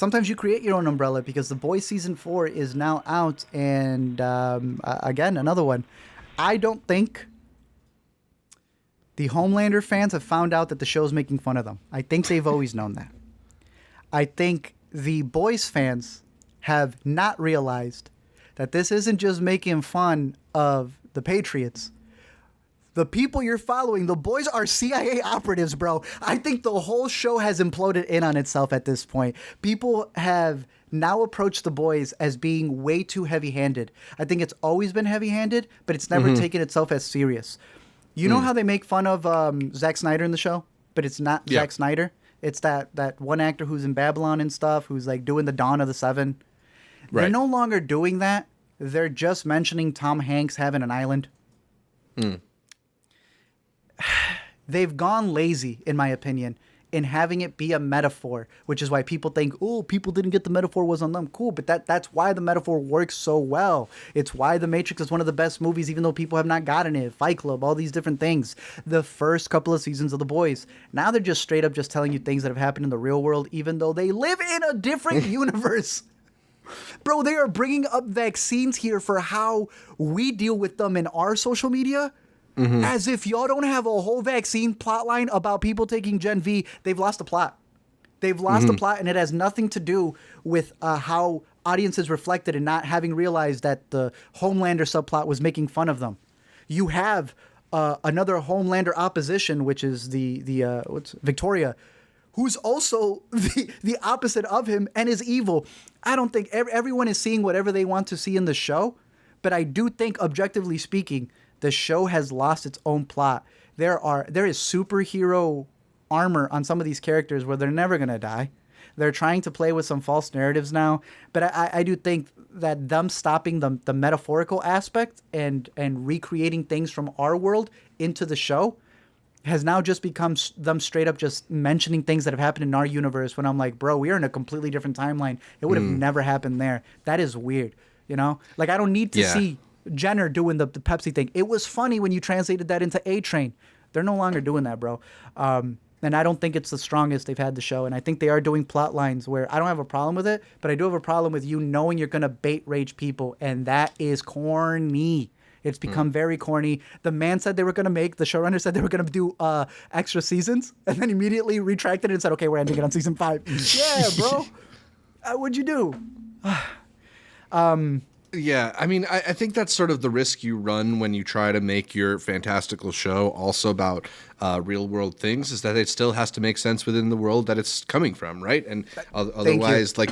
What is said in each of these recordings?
sometimes you create your own umbrella, because The Boys season 4 is now out, and again, another one. I don't think the Homelander fans have found out that the show's making fun of them. I think they've always known that. I think the Boys fans have not realized that this isn't just making fun of the Patriots. The people you're following, the Boys are CIA operatives, bro. I think the whole show has imploded in on itself at this point. People have now approached the Boys as being way too heavy-handed. I think it's always been heavy-handed, but it's never taken itself as serious. You know how they make fun of Zack Snyder in the show, but it's not Zack Snyder? It's that one actor who's in Babylon and stuff, who's like doing the Dawn of the Seven. Right. They're no longer doing that. They're just mentioning Tom Hanks having an island. They've gone lazy, in my opinion, in having it be a metaphor, which is why people think, oh, people didn't get the metaphor was on them. Cool, but that's why the metaphor works so well. It's why The Matrix is one of the best movies, even though people have not gotten it. Fight Club, all these different things. The first couple of seasons of The Boys. Now they're just straight up just telling you things that have happened in the real world, even though they live in a different universe. Bro, they are bringing up vaccines here for how we deal with them in our social media. As if y'all don't have a whole vaccine plotline about people taking Gen V. They've lost the plot. They've lost the plot, and it has nothing to do with how audiences reflected and not having realized that the Homelander subplot was making fun of them. You have another Homelander opposition, which is the Victoria, who's also the opposite of him and is evil. I don't think everyone is seeing whatever they want to see in the show, but I do think, objectively speaking, the show has lost its own plot. There is superhero armor on some of these characters where they're never going to die. They're trying to play with some false narratives now. But I do think that them stopping the metaphorical aspect and recreating things from our world into the show has now just become them straight up just mentioning things that have happened in our universe, when I'm like, bro, we are in a completely different timeline. It would have never happened there. That is weird. You know? Like, I don't need to see Jenner doing the Pepsi thing. It was funny when you translated that into A-Train. They're no longer doing that, bro. And I don't think it's the strongest they've had the show. And I think they are doing plot lines where I don't have a problem with it, but I do have a problem with you knowing you're going to bait rage people. And that is corny. It's become very corny. The man said they were going to the showrunner said they were going to do extra seasons, and then immediately retracted it and said, okay, we're ending it on season 5. Yeah, bro. What'd you do? Yeah, I mean, I think that's sort of the risk you run when you try to make your fantastical show also about real world things, is that it still has to make sense within the world that it's coming from, right? And otherwise, like,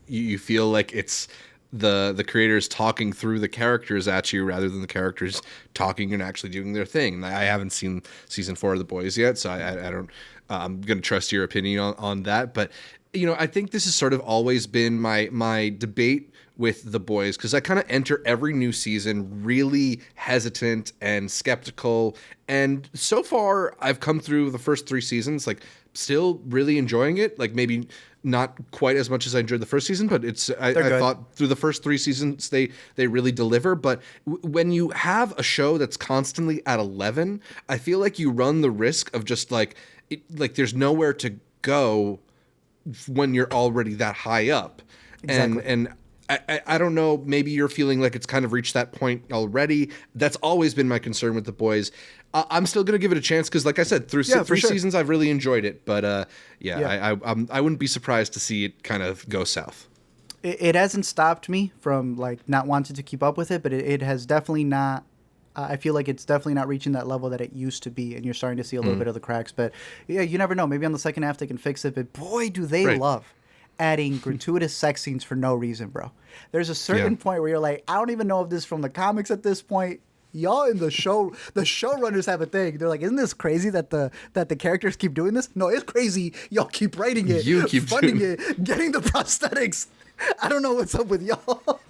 you feel like it's the creators talking through the characters at you rather than the characters talking and actually doing their thing. I haven't seen season 4 of The Boys yet, so I don't. I'm going to trust your opinion on that, but you know, I think this has sort of always been my debate with The Boys, because I kind of enter every new season really hesitant and skeptical. And so far, I've come through the first 3 seasons, like, still really enjoying it. Like, maybe not quite as much as I enjoyed the first season, but I thought through the first 3 seasons, they really deliver. But when you have a show that's constantly at 11, I feel like you run the risk of just like there's nowhere to go when you're already that high up. Exactly. And I don't know, maybe you're feeling like it's kind of reached that point already. That's always been my concern with The Boys. I'm still going to give it a chance because, like I said, through 3 seasons, I've really enjoyed it. But I wouldn't be surprised to see it kind of go south. It hasn't stopped me from like not wanting to keep up with it, but it has definitely not. I feel like it's definitely not reaching that level that it used to be, and you're starting to see a little bit of the cracks. But yeah, you never know. Maybe on the second half they can fix it. But boy, do they love adding gratuitous sex scenes for no reason, bro. There's a certain point where you're like, I don't even know if this is from the comics at this point. Y'all in the showrunners have a thing. They're like, isn't this crazy that the characters keep doing this? No, it's crazy. Y'all keep writing it. You keep funding it, getting the prosthetics. I don't know what's up with y'all.